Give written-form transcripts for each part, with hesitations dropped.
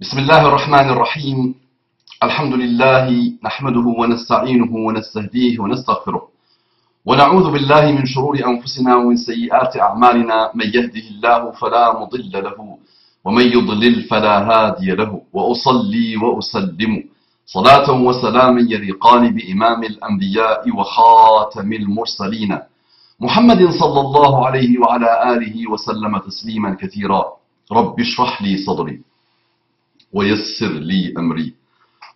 بسم الله الرحمن الرحيم الحمد لله نحمده ونستعينه ونستهديه ونستغفره ونعوذ بالله من شرور أنفسنا ومن سيئات أعمالنا من يهده الله فلا مضل له ومن يضلل فلا هادي له وأصلي وأسلم صلاة وسلام يليقان بإمام الأنبياء وخاتم المرسلين محمد صلى الله عليه وعلى آله وسلم تسليما كثيرا رب اشرح لي صدري ويسر لي أمري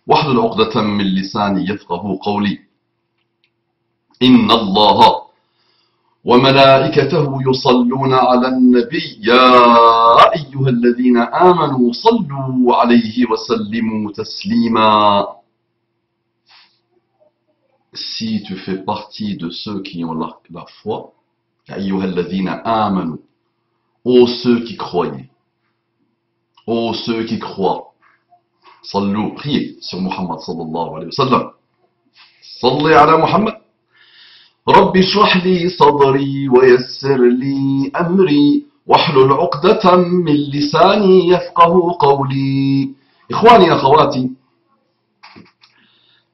واحلل عقدة من لساني يفقه قولي إن الله وملائكته يصلون على النبي يا أيها الذين آمنوا صلوا عليه وسلموا تسليما. Si tu fais partie de ceux qui ont la foi, يا أيها الذين آمنوا, ô ceux qui croyaient, ô ceux qui croient, صلوا, priez sur Muhammad sallallahu alayhi wa sallam. صلي على محمد. رب اشرح لي صدري ويسر لي أمري واحلل عقدة من لساني يفقه قولي. إخواني أخواتي,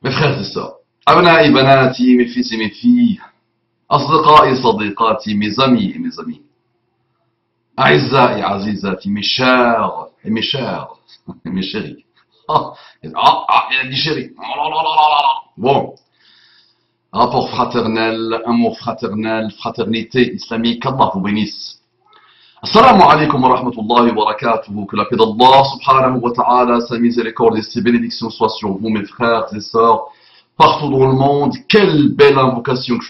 mes frères et sœurs, أبنائي بناتي, mes fils et mes filles, أصدقائي صديقاتي, mes amis et mes amis, أعزائي عزيزاتي, mes chers et mes chers, mes chéris. Il a dit chéri. Bon. Rapport fraternel, amour fraternel, fraternité islamique, qu'Allah vous bénisse. Assalamu alaikum wa rahmatullahi wa barakatuhu. Que la paix d'Allah subhanahu wa ta'ala, sa miséricorde et ses bénédictions soient sur vous, mes frères et sœurs, partout dans le monde. Quelle belle invocation que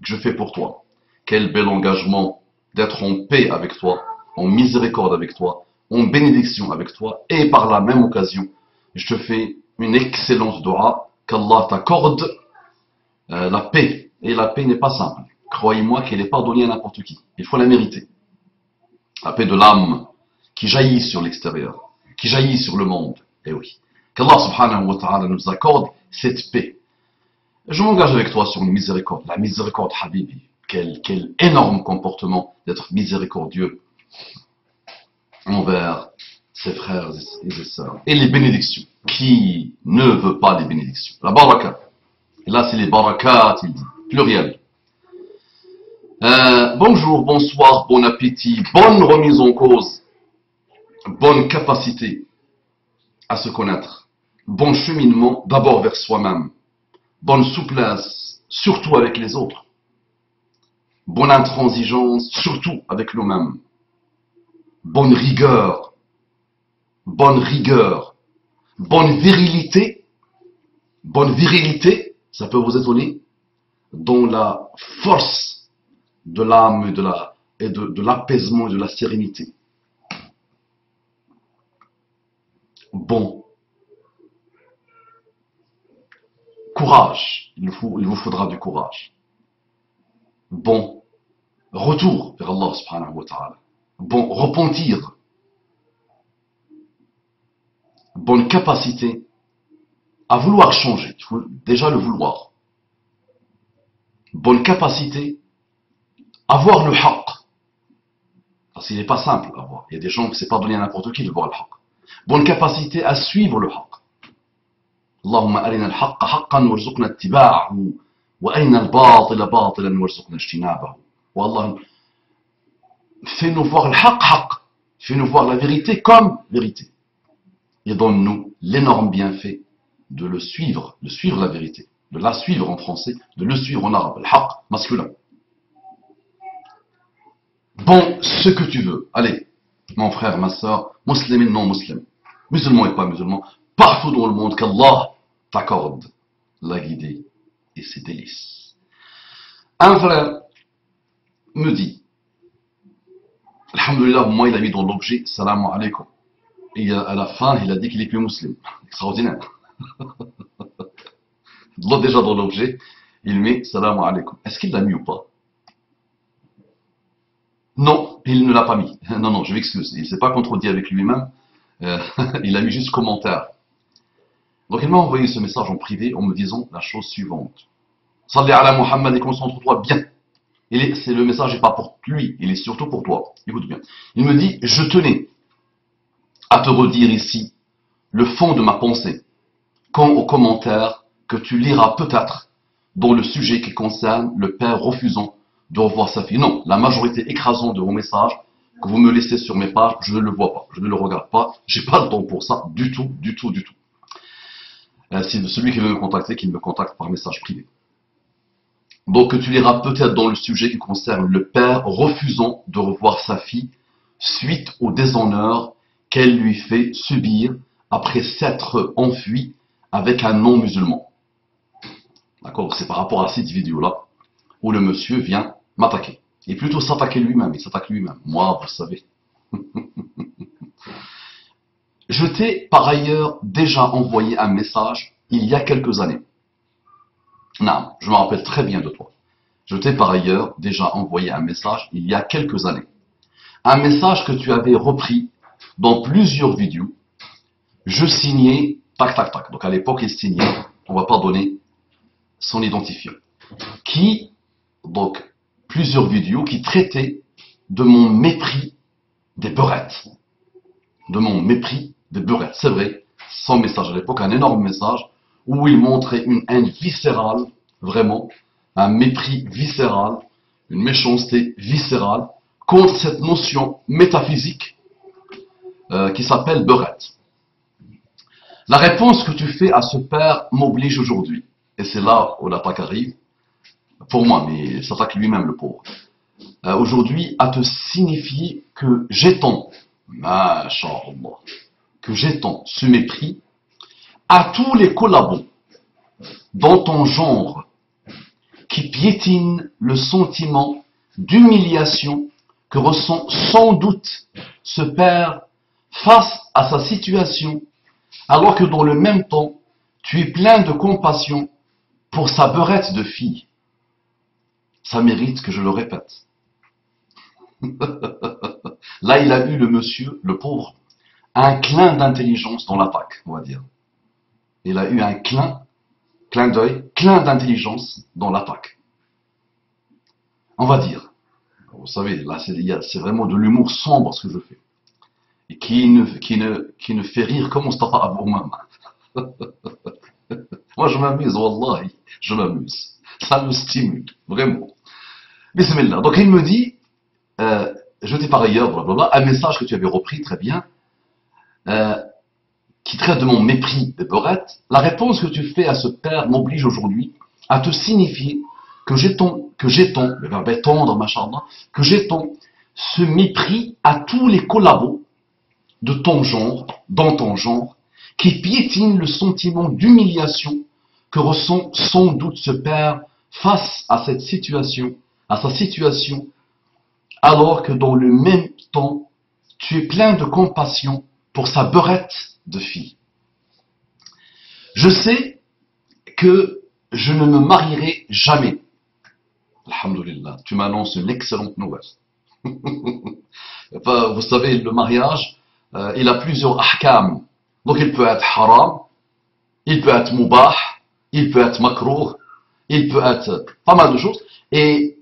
je fais pour toi. Quel bel engagement d'être en paix avec toi, en miséricorde avec toi, en bénédiction avec toi, et par la même occasion, je te fais une excellente dua, qu'Allah t'accorde la paix. Et la paix n'est pas simple. Croyez-moi qu'elle n'est pas donnée à n'importe qui. Il faut la mériter. La paix de l'âme qui jaillit sur l'extérieur, qui jaillit sur le monde. Et oui. Qu'Allah subhanahu wa ta'ala nous accorde cette paix. Je m'engage avec toi sur une miséricorde. La miséricorde, Habibi. Quel énorme comportement d'être miséricordieux envers ses frères et ses sœurs. Et les bénédictions. Qui ne veut pas les bénédictions? La baraka. Et là, c'est les barakat, il dit. Pluriel. Bonjour, bonsoir, bon appétit, bonne remise en cause, bonne capacité à se connaître, bon cheminement d'abord vers soi-même, bonne souplesse, surtout avec les autres, bonne intransigeance, surtout avec nous-mêmes, bonne rigueur, bonne virilité, ça peut vous étonner, dans la force de l'âme et de l'apaisement et de la sérénité. Bon. Courage. Il vous faudra du courage. Bon. Retour vers Allah subhanahu wa ta'ala. Bon. Repentir. Bonne capacité à vouloir changer. Il faut déjà le vouloir. Bonne capacité à voir le haqq. Parce qu'il n'est pas simple à voir. Il y a des gens que c'est pas donné à n'importe qui de voir le haqq. Bonne capacité à suivre le haqq. Allahumma arina al-haqq haqqan warzuqna ittiba'ahu wa arina al-batila batilan warzuqna ijtinabahu. Wa Allah, fais-nous voir le haqq haqq. Fais-nous voir la vérité comme vérité. Et donne-nous l'énorme bienfait de le suivre, de suivre la vérité, de la suivre en français, de le suivre en arabe, al-haqq masculin. Bon, ce que tu veux. Allez, mon frère, ma soeur, musulman et non musulman, musulman et pas musulman, partout dans le monde, qu'Allah t'accorde la guidée et ses délices. Un frère me dit, alhamdulillah, moi il a mis dans l'objet, salam alaikum. Et à la fin, il a dit qu'il est plus musulman. Extraordinaire. Déjà dans l'objet, il met salam alaikum. Est-ce qu'il l'a mis ou pas? Non, il ne l'a pas mis. Non, je m'excuse. Il ne s'est pas contredit avec lui-même. Il a mis juste commentaire. Donc il m'a envoyé ce message en privé en me disant la chose suivante. Salli ala Muhammad et concentre-toi bien. C'est le message n'est pas pour lui, il est surtout pour toi. Écoute bien. Il me dit, je tenais à te redire ici le fond de ma pensée, comme aux commentaires que tu liras peut-être dans le sujet qui concerne le père refusant de revoir sa fille. Non, la majorité écrasante de vos messages que vous me laissez sur mes pages, je ne le vois pas, je ne le regarde pas, j'ai pas le temps pour ça, du tout, du tout, du tout. Si celui qui veut me contacter, qu'il me contacte par message privé. Donc tu liras peut-être dans le sujet qui concerne le père refusant de revoir sa fille suite au déshonneur qu'elle lui fait subir après s'être enfuie avec un non-musulman. D'accord? C'est par rapport à cette vidéo-là où le monsieur vient m'attaquer. Et plutôt s'attaquer lui-même, il s'attaque lui-même. Moi, vous savez. Je t'ai par ailleurs déjà envoyé un message il y a quelques années. Non, je me rappelle très bien de toi. Je t'ai par ailleurs déjà envoyé un message il y a quelques années. Un message que tu avais repris dans plusieurs vidéos. Je signais, tac, tac, tac. Donc à l'époque, il signait, on ne va pas donner son identifiant. Qui, donc, plusieurs vidéos qui traitaient de mon mépris des beurettes. De mon mépris des beurettes. C'est vrai, son message à l'époque, un énorme message, où il montrait une haine viscérale, vraiment, un mépris viscéral, une méchanceté viscérale, contre cette notion métaphysique qui s'appelle beurette. La réponse que tu fais à ce père m'oblige aujourd'hui, et c'est là où l'attaque arrive, pour moi, mais il s'attaque lui-même le pauvre, aujourd'hui à te signifier que j'étends, masha'Allah, que j'étends ce mépris à tous les collabos dans ton genre qui piétinent le sentiment d'humiliation que ressent sans doute ce père face à sa situation, alors que dans le même temps, tu es plein de compassion pour sa beurette de fille. Ça mérite que je le répète. Là, il a eu le monsieur, le pauvre, un clin d'intelligence dans l'attaque, on va dire. Il a eu un clin d'œil, clin d'intelligence dans l'attaque. On va dire. Vous savez, là, c'est vraiment de l'humour sombre ce que je fais. Et qui ne fait rire comme Mustafa Abourmam. Moi, je m'amuse, wallahi, je m'amuse. Ça me stimule, vraiment. Bismillah. Donc, il me dit, je t'ai par ailleurs, blablabla, un message que tu avais repris très bien, qui traite de mon mépris des beurettes. La réponse que tu fais à ce père m'oblige aujourd'hui à te signifier que j'étends, le verbe étendre, machallah, que j'étends ce mépris à tous les collabos de ton genre, dans ton genre, qui piétinent le sentiment d'humiliation que ressent sans doute ce père face à cette situation, à sa situation, alors que dans le même temps, tu es plein de compassion pour sa beurette de fille. Je sais que je ne me marierai jamais. Alhamdulillah, tu m'annonces une excellente nouvelle. Enfin, vous savez, le mariage, il a plusieurs ahkam. Donc il peut être haram, il peut être mubah, il peut être makrouh, il peut être pas mal de choses. Et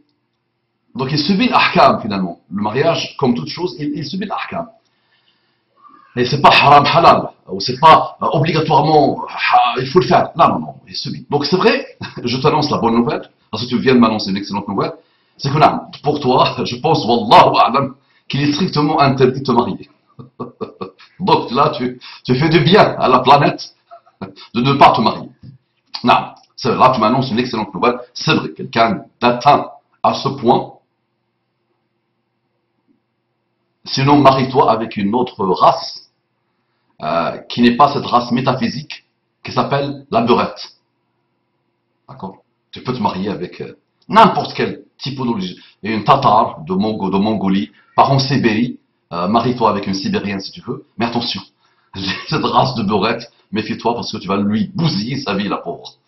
donc il subit l'ahkam finalement. Le mariage, comme toute chose, il subit l'ahkam. Et c'est pas haram halal, ou c'est pas obligatoirement, il faut le faire. Non, non, non, il subit. Donc c'est vrai, je t'annonce la bonne nouvelle, parce que tu viens de m'annoncer une excellente nouvelle, c'est que là, pour toi, je pense, wallahu a'lam, qu'il est strictement interdit de te marier. Donc là, tu fais du bien à la planète de ne pas te marier. Non, là, tu m'annonces une excellente nouvelle, c'est vrai, quelqu'un d'atteint à ce point. Sinon, marie-toi avec une autre race qui n'est pas cette race métaphysique qui s'appelle la beurette. D'accord? Tu peux te marier avec n'importe quelle typologie. Et une Tatar de Mongolie, par en Sibérie, marie-toi avec une Sibérienne si tu veux. Mais attention, cette race de beurette, méfie-toi parce que tu vas lui bousiller sa vie, la pauvre.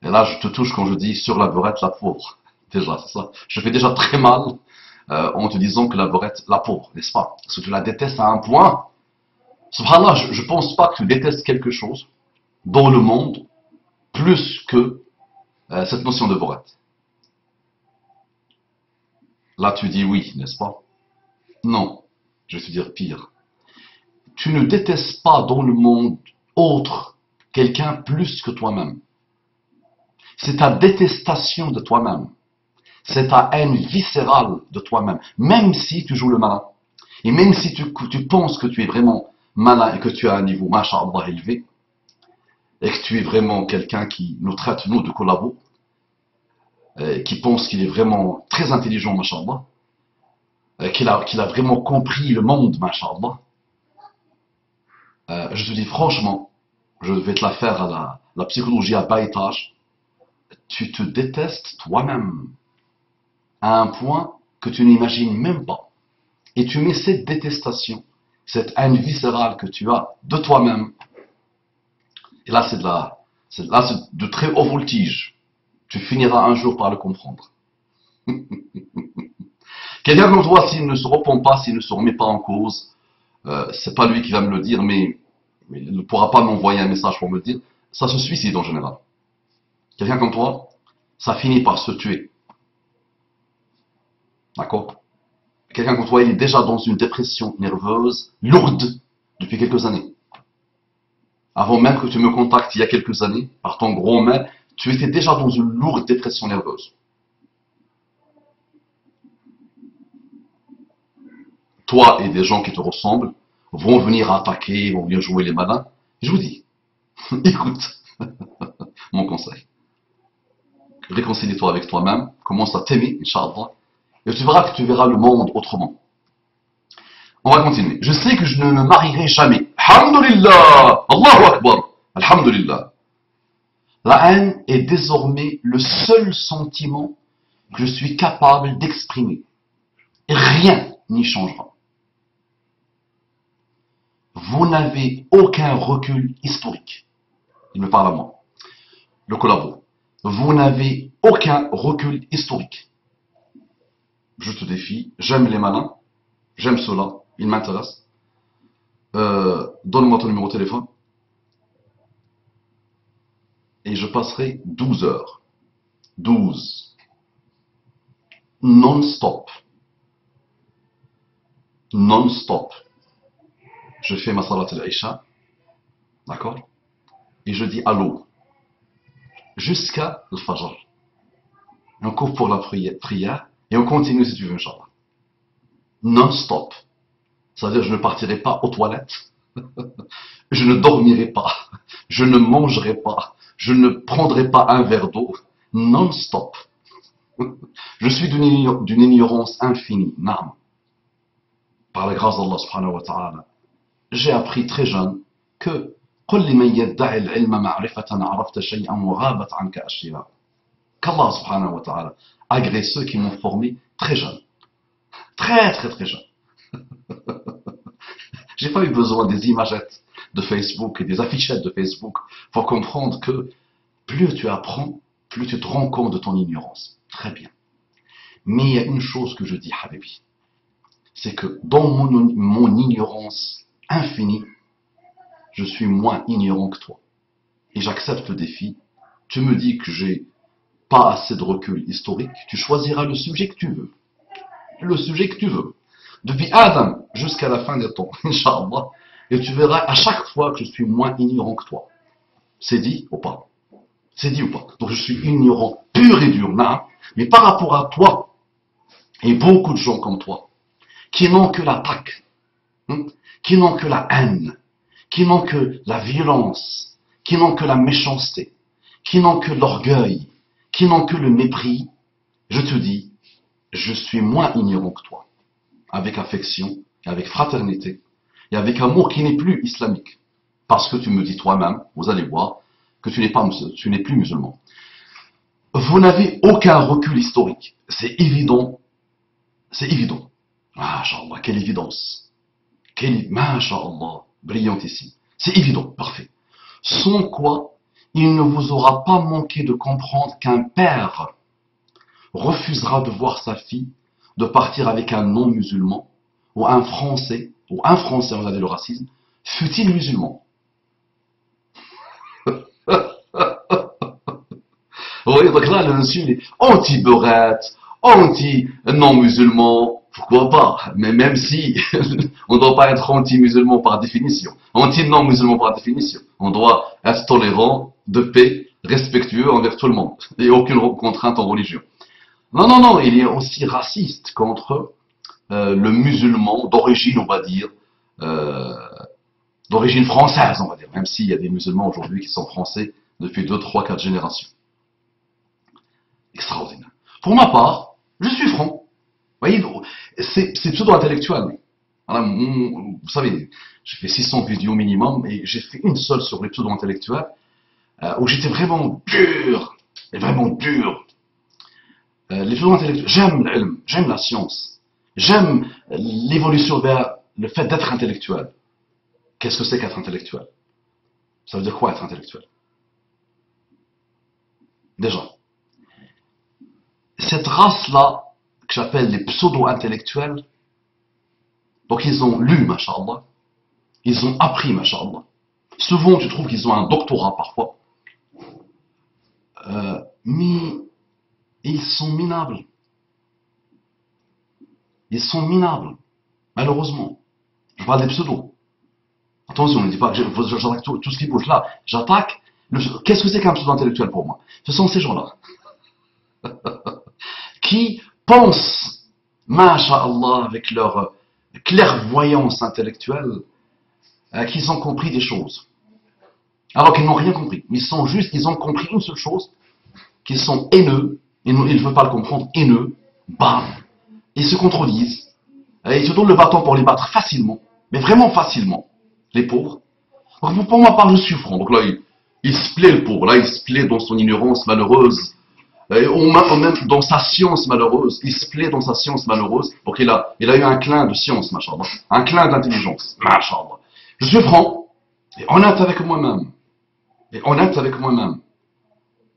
Et là, je te touche quand je dis sur la beurette, la pauvre. Déjà, c'est ça. Je fais déjà très mal en te disant que la beurette, la pauvre, n'est-ce pas? Parce que tu la détestes à un point. Subhanallah, je ne pense pas que tu détestes quelque chose dans le monde plus que cette notion de beurette. Là, tu dis oui, n'est-ce pas? Non, je vais te dire pire. tu ne détestes pas dans le monde autre quelqu'un plus que toi-même. C'est ta détestation de toi-même. C'est ta haine viscérale de toi-même. Même si tu joues le malin. Et même si tu penses que tu es vraiment malin et que tu as un niveau, masha'Allah, élevé, et que tu es vraiment quelqu'un qui nous traite, nous, de collabos, qui pense qu'il est vraiment très intelligent, masha'Allah, qu'il a vraiment compris le monde, masha'Allah, je te dis franchement, je vais te la faire à la psychologie à bas étage, tu te détestes toi-même à un point que tu n'imagines même pas. Et tu mets cette détestation, cette haine viscérale que tu as de toi-même, et là c'est de très haut voltige. Tu finiras un jour par le comprendre. Quelqu'un comme toi, s'il ne se repent pas, s'il ne se remet pas en cause, c'est pas lui qui va me le dire, mais il ne pourra pas m'envoyer un message pour me le dire, ça se suicide en général. Quelqu'un comme toi, ça finit par se tuer. D'accord? Quelqu'un comme toi, il est déjà dans une dépression nerveuse lourde depuis quelques années. Avant même que tu me contactes il y a quelques années, par ton gros mail, tu étais déjà dans une lourde dépression nerveuse. Toi et des gens qui te ressemblent vont venir attaquer, vont venir jouer les malins. Je vous dis, écoute, mon conseil. Réconcilie-toi avec toi-même, commence à t'aimer, Inch'Allah, et tu verras que tu verras le monde autrement. On va continuer. Je sais que je ne me marierai jamais. Alhamdulillah! Allahu Akbar! Alhamdulillah. La haine est désormais le seul sentiment que je suis capable d'exprimer. Et rien n'y changera. Vous n'avez aucun recul historique. Il me parle à moi. Le collabo. Vous n'avez aucun recul historique. Je te défie. J'aime les malins. J'aime cela. Ils m'intéressent. Donne-moi ton numéro de téléphone. Et je passerai 12 heures. 12. Non-stop. Non-stop. Je fais ma salat al-Isha. D'accord? Et je dis allô. Jusqu'à le Fajr. On coupe pour la prière. Et on continue si tu veux, Inch'Allah. Non-stop. C'est-à-dire, je ne partirai pas aux toilettes. Je ne dormirai pas. Je ne mangerai pas. Je ne prendrai pas un verre d'eau. Non-stop. Je suis d'une ignorance infinie. Non. Par la grâce d'Allah subhanahu wa ta'ala. J'ai appris très jeune que qu'Allah subhanahu wa ta'ala agrée ceux qui m'ont formé très jeune. Très très très jeune. J'ai pas eu besoin des imagettes de Facebook et des affichettes de Facebook pour comprendre que plus tu apprends, plus tu te rends compte de ton ignorance. Très bien. Mais il y a une chose que je dis, Habibi, c'est que dans mon ignorance infinie, je suis moins ignorant que toi. Et j'accepte le défi. Tu me dis que j'ai pas assez de recul historique, tu choisiras le sujet que tu veux. Le sujet que tu veux. Depuis Adam jusqu'à la fin des temps, Inch'Allah, et tu verras à chaque fois que je suis moins ignorant que toi. C'est dit ou pas? C'est dit ou pas? Donc je suis ignorant pur et dur, non. Mais par rapport à toi, et beaucoup de gens comme toi, qui n'ont que l'attaque, qui n'ont que la haine, qui n'ont que la violence, qui n'ont que la méchanceté, qui n'ont que l'orgueil, qui n'ont que le mépris, je te dis, je suis moins ignorant que toi. Avec affection, et avec fraternité, et avec amour qui n'est plus islamique. Parce que tu me dis toi-même, vous allez voir, que tu n'es plus musulman. Vous n'avez aucun recul historique. C'est évident. C'est évident. Masha'Allah, quelle évidence. Masha'Allah, brillantissime. C'est évident, parfait. Sans quoi, il ne vous aura pas manqué de comprendre qu'un père refusera de voir sa fille de partir avec un non-musulman, ou un Français, regardez le racisme, fut-il musulman. Oui, donc là, le monsieur, il est anti-beurette, anti-non-musulman. Pourquoi pas? Mais même si on ne doit pas être anti-musulman par définition, anti-non-musulman par définition, on doit être tolérant, de paix, respectueux envers tout le monde, et aucune contrainte en religion. Non, non, non, il est aussi raciste contre le musulman d'origine, on va dire, euh, d'origine française, on va dire, même s'il y a des musulmans aujourd'hui qui sont français depuis 2, 3, 4 générations. Extraordinaire. Pour ma part, je suis franc. Vous voyez, c'est pseudo-intellectuel. Voilà, vous savez, j'ai fait 600 vidéos minimum et j'ai fait une seule sur les pseudo-intellectuels où j'étais vraiment dur, et vraiment dur. Les pseudo-intellectuels, j'aime la science, j'aime l'évolution vers le fait d'être intellectuel. Qu'est-ce que c'est qu'être intellectuel? Ça veut dire quoi être intellectuel? Déjà, cette race-là, que j'appelle les pseudo-intellectuels, donc ils ont lu, masha'Allah, ils ont appris, masha'Allah. Souvent, tu trouves qu'ils ont un doctorat parfois, mais ils sont minables. Ils sont minables, malheureusement. Je parle des pseudos. Attention, ne dis pas que j'attaque tout ce qui bouge là. J'attaque. Qu'est-ce que c'est qu'un pseudo-intellectuel pour moi? Ce sont ces gens-là qui pensent, masha'Allah, avec leur clairvoyance intellectuelle, qu'ils ont compris des choses. Alors qu'ils n'ont rien compris. Mais ils ont compris une seule chose, qu'ils sont haineux, ils ne veulent pas le comprendre, haineux, bas, ils se contredisent, ils te donnent le bâton pour les battre facilement, mais vraiment facilement, les pauvres. Donc, pour ma part, je suis franc. Donc là, il se plaît le pauvre, là, il se plaît dans son ignorance malheureuse, ou même dans sa science malheureuse, il se plaît dans sa science malheureuse, donc il a eu un clin de science, machallah, un clin d'intelligence, machallah. Je suis franc, et honnête avec moi-même,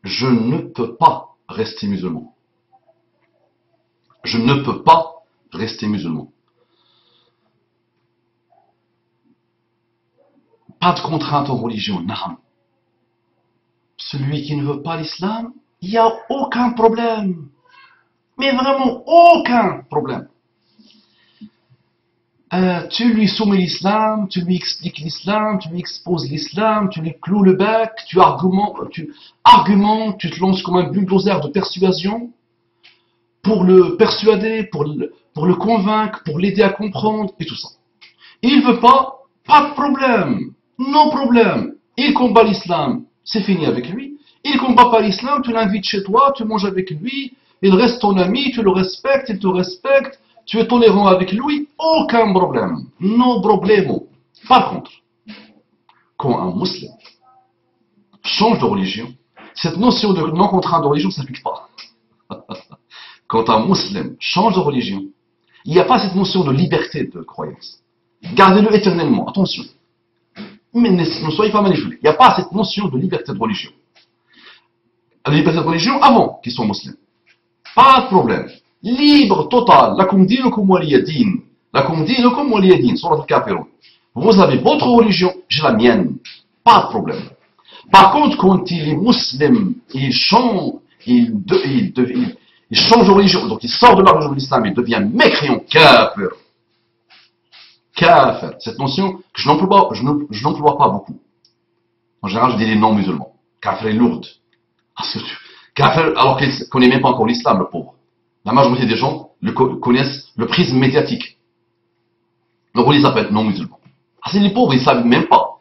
je ne peux pas rester musulman. Je ne peux pas rester musulman. Pas de contrainte en religion, non. Celui qui ne veut pas l'islam, il n'y a aucun problème. Mais vraiment aucun problème. Tu lui soumets l'islam, tu lui expliques l'islam, tu lui exposes l'islam, tu lui cloues le bec, tu argumentes, tu te lances comme un bulldozer de persuasion pour le persuader, pour le convaincre, pour l'aider à comprendre et tout ça. Il veut pas de problème, non problème. Il combat l'islam, c'est fini avec lui. Il combat pas l'islam, tu l'invites chez toi, tu manges avec lui, il reste ton ami, tu le respectes, il te respecte, tu es tolérant avec lui, aucun problème, no problemo. Par contre, quand un musulman change de religion, cette notion de non-contraint de religion ne s'applique pas. Quand un musulman change de religion, il n'y a pas cette notion de liberté de croyance. Gardez-le éternellement, attention. Mais ne soyez pas manipulés. Il n'y a pas cette notion de liberté de religion. La liberté de religion avant qu'ils soient musulmans. Pas de problème. Libre total. Lakum dinukum waliyadin. Lakum dinukum waliyadin. Surat al-Kafirun. Vous avez votre religion, j'ai la mienne. Pas de problème. Par contre, quand il est musulman, il change de religion. Donc il sort de la religion de l'islam, il devient mécréant, kafir. Kafir. Cette notion que je n'emploie pas beaucoup. En général, je dis les non-musulmans. Kafir est lourde. Kafir, alors qu'il ne connaît même pas encore l'islam, le pauvre. La majorité des gens connaissent le prisme médiatique. Donc on les appelle non-musulmans. C'est les pauvres, ils ne savent même pas.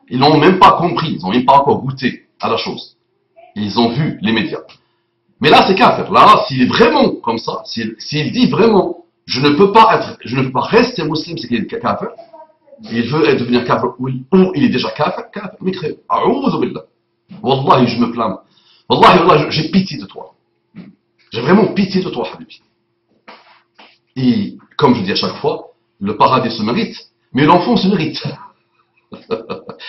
Ils n'ont même pas compris, ils n'ont même pas encore goûté à la chose. Ils ont vu les médias. Mais là, c'est kafir. Là, s'il est vraiment comme ça, s'il dit vraiment, je ne peux pas rester musulman, c'est qu'il est kafir. Il veut devenir kafir, ou il est déjà kafir, mais crée. A'oudhu billah. Wallahi, je me plains. Wallahi, j'ai pitié de toi. J'ai vraiment pitié de toi, Habibi. Et, comme je dis à chaque fois, le paradis se mérite, mais l'enfant se mérite.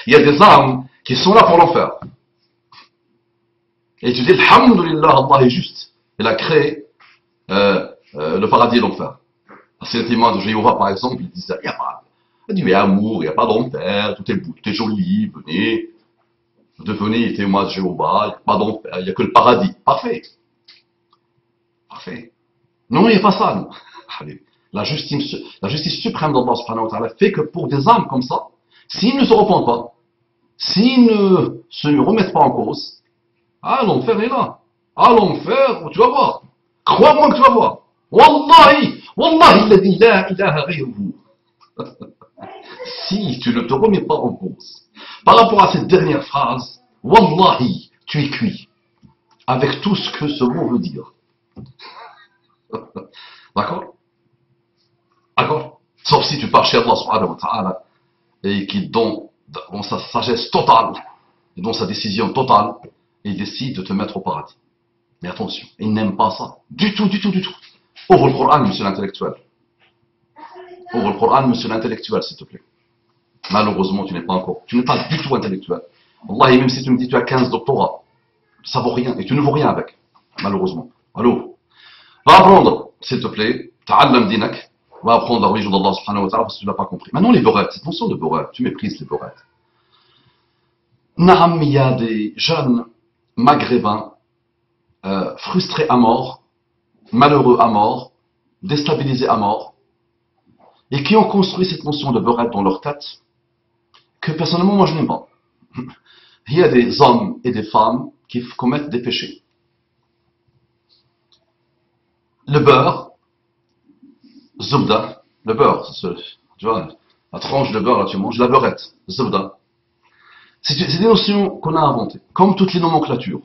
Il y a des âmes qui sont là pour l'enfer. Et tu dis, alhamdulillah, Allah est juste. Il a créé le paradis et l'enfer. C'est témoin de Jéhovah, par exemple, il disait, il y a amour, il n'y a pas d'enfer, tout est joli, devenez témoin de Jéhovah, il n'y a pas d'enfer, il n'y a que le paradis. Parfait. Parfait. Non, il n'y a pas ça, non. La justice suprême d'Allah subhanahu wa ta'ala fait que pour des âmes comme ça, s'ils ne se repentent pas, s'ils ne se remettent pas en cause, ah, l'enfer est là. Ah, l'enfer, tu vas voir. Crois-moi que tu vas voir. Wallahi, Wallahi, il a dit la ilaha ghayruhu. Si tu ne te remets pas en cause, par rapport à cette dernière phrase, Wallahi, tu es cuit. Avec tout ce que ce mot veut dire. D'accord? D'accord? Sauf si tu pars chez Allah subhanahu wa ta'ala et qu'il dans sa sagesse totale, et dans sa décision totale, il décide de te mettre au paradis. Mais attention, il n'aime pas ça. Du tout, du tout, du tout. Ouvre le Coran, monsieur l'intellectuel. Ouvre le Coran, monsieur l'intellectuel, s'il te plaît. Malheureusement, tu n'es pas encore. Tu n'es pas du tout intellectuel. Wallahi, même si tu me dis que tu as 15 doctorats, ça vaut rien. Et tu ne vaux rien avec. Malheureusement. Allô? Va apprendre, s'il te plaît. Ta'allam dinak. Va apprendre la religion d'Allah subhanahu wa ta'ala parce que tu n'as pas compris. Maintenant, les beurrettes. Cette notion de beurrettes. Tu méprises les beurrettes. Naam, il y a des jeunes maghrébins frustrés à mort, malheureux à mort, déstabilisés à mort, et qui ont construit cette notion de beurrette dans leur tête, que personnellement, moi, je n'aime pas. Il y a des hommes et des femmes qui commettent des péchés. Le beurre, zubda, le beurre, tu vois, la tranche de beurre, là, tu manges, la beurrette, zubda. C'est des notions qu'on a inventées, comme toutes les nomenclatures.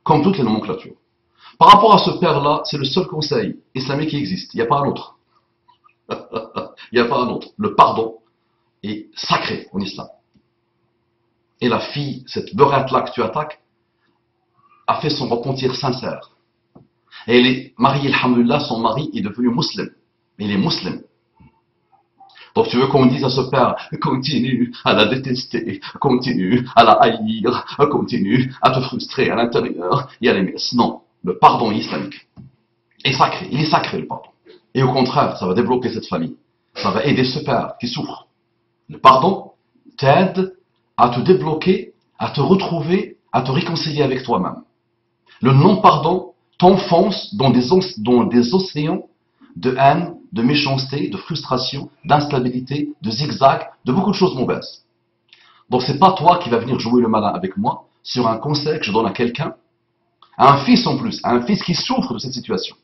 Comme toutes les nomenclatures. Par rapport à ce père-là, c'est le seul conseil islamique qui existe. Il n'y a pas un autre. Il n'y a pas un autre. Le pardon est sacré en islam. Et la fille, cette beurrette-là que tu attaques, a fait son repentir sincère. Et elle est mariée, alhamdulillah, son mari est devenu musulman. Il est musulman. Donc tu veux qu'on dise à ce père, continue à la détester, continue à la haïr, continue à te frustrer à l'intérieur et à l'aimer. Non, le pardon islamique est sacré, il est sacré le pardon. Et au contraire, ça va débloquer cette famille. Ça va aider ce père qui souffre. Le pardon t'aide à te débloquer, à te retrouver, à te réconcilier avec toi-même. Le non-pardon t'enfonce dans des océans de haine, de méchanceté, de frustration, d'instabilité, de zigzag, de beaucoup de choses mauvaises. Donc c'est pas toi qui vas venir jouer le malin avec moi sur un conseil que je donne à quelqu'un, à un fils en plus, à un fils qui souffre de cette situation.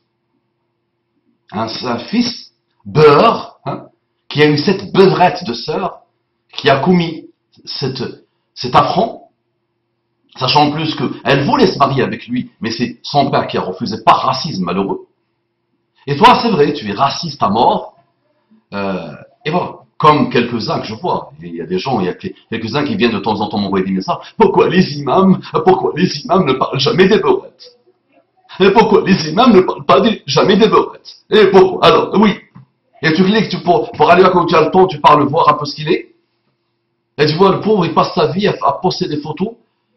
Un fils beurre, hein, qui a eu cette beurrette de sœur, qui a commis cet affront, sachant en plus qu'elle voulait se marier avec lui, mais c'est son père qui a refusé par racisme malheureux. Et toi, c'est vrai, tu es raciste à mort. Et voilà, comme quelques-uns que je vois. Il y a des gens, il y a quelques-uns qui viennent de temps en temps m'envoyer des messages. Pourquoi les imams ne parlent jamais des beurrettes? Et pourquoi les imams ne parlent pas jamais des beurrettes? Et pourquoi? Alors, oui. Et tu cliques pour aller quand tu as le temps, tu pars le voir un peu ce qu'il est. Et tu vois, le pauvre, il passe sa vie à poster des photos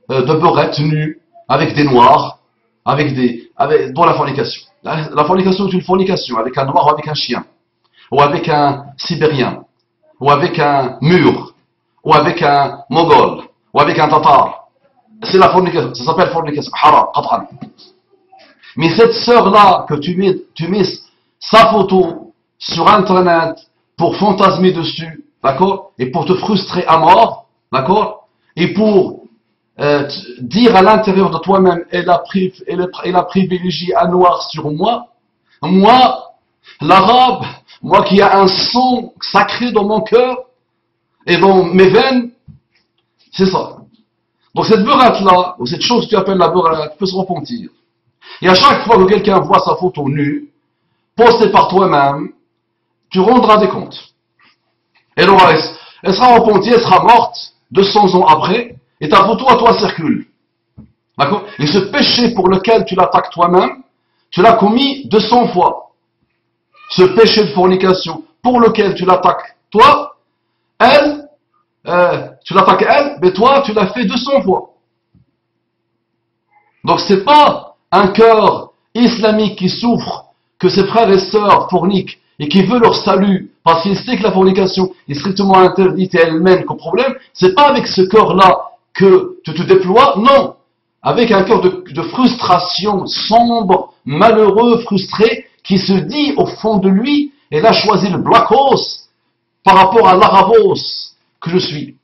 de beurrettes nues, avec des noirs, dans la fornication. La fornication est une fornication, avec un noir ou avec un chien, ou avec un sibérien, ou avec un mur, ou avec un mongol, ou avec un tatar. C'est la fornication, ça s'appelle fornication, haram, qat'an. Mais cette sœur-là, que tu mets sa photo sur Internet pour fantasmer dessus, d'accord, et pour te frustrer à mort, d'accord, et pour dire à l'intérieur de toi-même, elle a privilégié un noir sur moi, l'arabe, moi qui a un sang sacré dans mon cœur et dans mes veines, c'est ça. Donc cette beurrette-là, ou cette chose que tu appelles la beurrette, peut se repentir. Et à chaque fois que quelqu'un voit sa photo nue, postée par toi-même, tu rendras des comptes. Et donc, elle sera repentie, elle sera morte 200 ans après, et ta photo à toi circule. D'accord? Et ce péché pour lequel tu l'attaques toi-même, tu l'as commis 200 fois. Ce péché de fornication pour lequel tu l'attaques toi, tu l'attaques elle, mais toi tu l'as fait 200 fois. Donc c'est pas un cœur islamique qui souffre que ses frères et sœurs forniquent et qui veut leur salut parce qu'il sait que la fornication est strictement interdite et elle mène qu'au problème. C'est pas avec ce cœur-là que tu te déploies, non, avec un cœur de frustration sombre, malheureux, frustré, qui se dit au fond de lui Elle a choisi le Blackos par rapport à l'Arabos que je suis.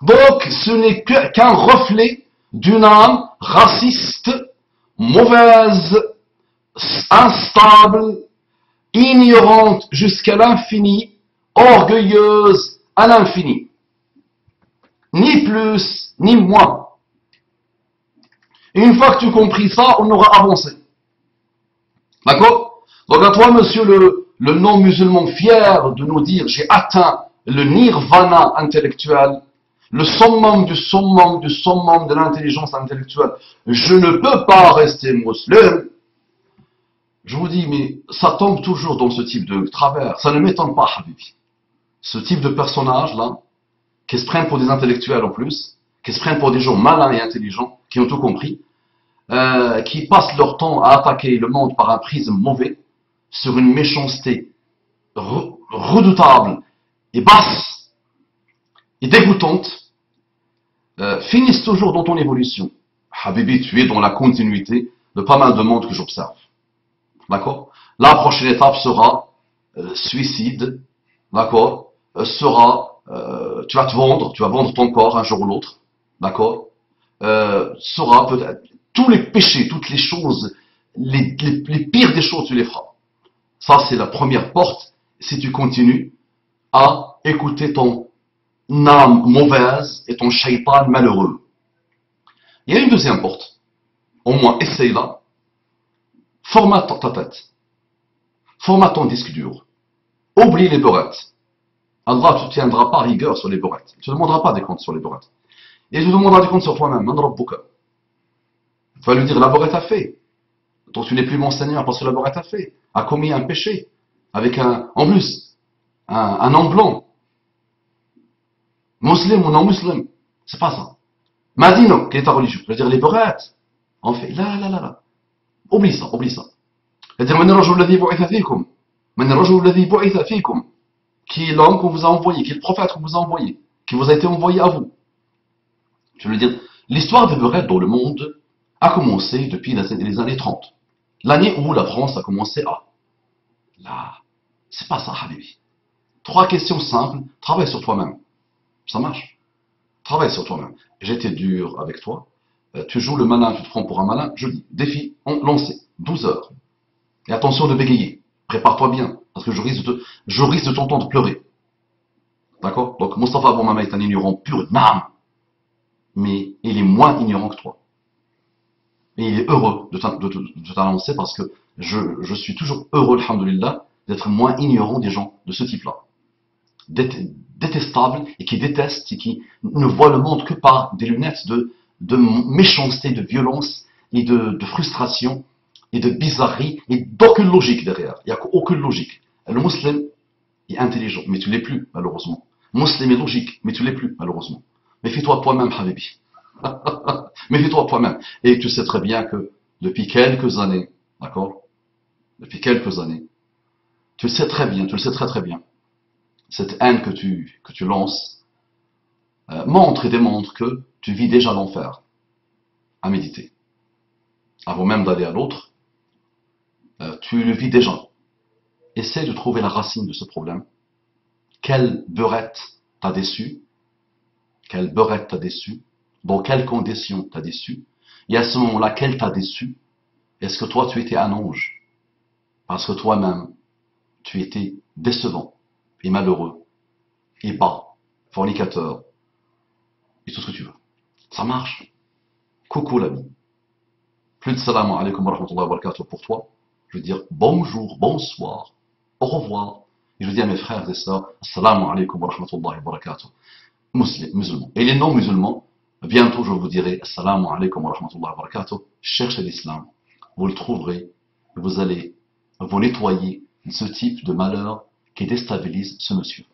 Donc, ce n'est qu'un reflet d'une âme raciste, mauvaise, instable, ignorante jusqu'à l'infini, orgueilleuse à l'infini. Ni plus, ni moins. Et une fois que tu as compris ça, on aura avancé. D'accord? Donc à toi, monsieur le non-musulman, fier de nous dire, j'ai atteint le nirvana intellectuel, le summum du summum du summum de l'intelligence intellectuelle. Je ne peux pas rester musulman. Je vous dis, mais ça tombe toujours dans ce type de travers. Ça ne m'étonne pas, Habibi. Ce type de personnages-là, qui se prennent pour des intellectuels en plus, qui se prennent pour des gens malins et intelligents, qui ont tout compris, qui passent leur temps à attaquer le monde par un prisme mauvais, sur une méchanceté redoutable et basse et dégoûtante, finissent toujours dans ton évolution. Habibi, tu es dans la continuité de pas mal de monde que j'observe. D'accord? La prochaine étape sera suicide, d'accord? Tu vas te vendre, tu vas vendre ton corps un jour ou l'autre, d'accord? Sera peut-être tous les péchés, toutes les choses, les pires des choses, tu les feras. Ça, c'est la première porte si tu continues à écouter ton âme mauvaise et ton shaitan malheureux. Il y a une deuxième porte. Au moins, essaye-la. Formate ta tête. Formate ton disque dur. Oublie les beurrettes. Allah ne te tiendra pas rigueur sur les beurrettes. Il ne te demandera pas des comptes sur les beurrettes. Et il te demandera des comptes sur toi-même. Tu vas lui dire, la beurrette a fait. Donc tu n'es plus mon Seigneur parce que la beurrette a fait. A commis un péché. Avec en plus, un nom blanc. Musulman ou non musulman. C'est pas ça. Madino, quelle est ta religion? Je veux dire, les beurrettes. En fait, là. Oublie ça. C'est-à-dire, qui est l'homme qu'on vous a envoyé, qui est le prophète qu'on vous a envoyé, qui vous a été envoyé à vous. Je veux dire, l'histoire des beurrettes dans le monde a commencé depuis les années 30. L'année où la France a commencé à. Là, c'est pas ça, Habibi. 3 questions simples, travaille sur toi-même. Ça marche. Travaille sur toi-même. J'étais dur avec toi. Tu joues le malin, tu te prends pour un malin. Je dis, défi, lancé, 12 heures. Et attention de bégayer. Prépare-toi bien, parce que je risque de t'entendre pleurer. D'accord? Donc, Moustapha Aboumama est un ignorant pur d'âme. Mais il est moins ignorant que toi. Et il est heureux de t'annoncer parce que je suis toujours heureux, alhamdoulilah, d'être moins ignorant des gens de ce type-là. Détestables et qui détestent et qui ne voient le monde que par des lunettes de méchanceté, de violence et de frustration et de bizarrerie et d'aucune logique derrière. Il n'y a aucune logique. Le musulman est intelligent, mais tu ne l'es plus, malheureusement. Le musulman est logique, mais tu ne l'es plus, malheureusement. Méfie-toi de toi-même, Habibi. Méfie-toi de toi-même. Et tu sais très bien que depuis quelques années, d'accord? Depuis quelques années, tu le sais très bien, tu le sais très bien. Cette haine que tu lances montre et démontre que tu vis déjà l'enfer à méditer. Avant même d'aller à l'autre, tu le vis déjà. Essaie de trouver la racine de ce problème. Quelle beurrette t'a déçu? Quelle beurrette t'a déçu? Dans quelles conditions t'a déçu? Et à ce moment-là, quelle t'a déçu? Est-ce que toi, tu étais un ange? Parce que toi-même, tu étais décevant et malheureux et bas, fornicateur et tout ce que tu veux. Ça marche. Coucou l'ami. Plus de salam alaikum wa rahmatullahi wa barakatuh pour toi. Je veux dire bonjour, bonsoir, au revoir. Et je dis à mes frères et sœurs, assalamu alaikum wa rahmatullahi wa barakatuh. Musulmans. Et les non-musulmans, bientôt je vous dirai assalamu alaikum wa rahmatullahi wa barakatuh. Cherchez l'islam. Vous le trouverez. Vous allez vous nettoyer de ce type de malheur qui déstabilise ce monsieur.